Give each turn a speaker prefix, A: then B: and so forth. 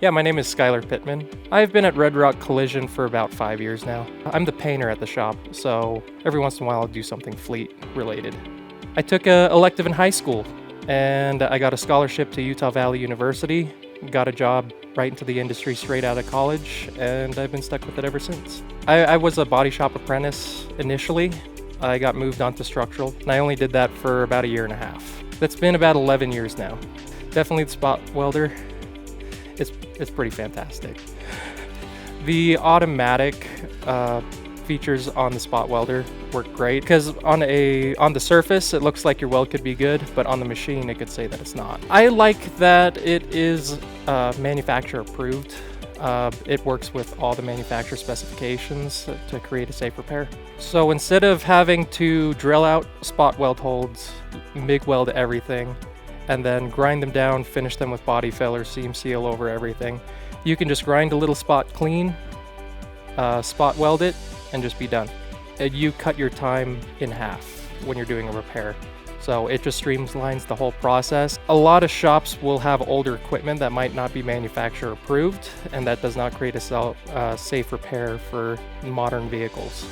A: Yeah, my name is Skyler Pittman. I've been at Redrock Collision for about 5 years now. I'm the painter at the shop, so every once in a while I'll do something fleet related. I took an elective in high school, and I got a scholarship to Utah Valley University, got a job right into the industry straight out of college, and I've been stuck with it ever since. I was a body shop apprentice initially. I got moved on to structural, and I only did that for about 1.5 years. That's been about 11 years now. Definitely the spot welder. It's pretty fantastic. The automatic features on the spot welder work great because on the surface it looks like your weld could be good, but on the machine it could say that it's not. I like that it is manufacturer approved. It works with all the manufacturer specifications to create a safe repair. So instead of having to drill out spot weld holds, MIG weld everything, and then grind them down, finish them with body filler, seam seal over everything, you can just grind a little spot clean, spot weld it, and just be done. You cut your time in half when you're doing a repair. So it just streamlines the whole process. A lot of shops will have older equipment that might not be manufacturer approved, and that does not create a safe repair for modern vehicles.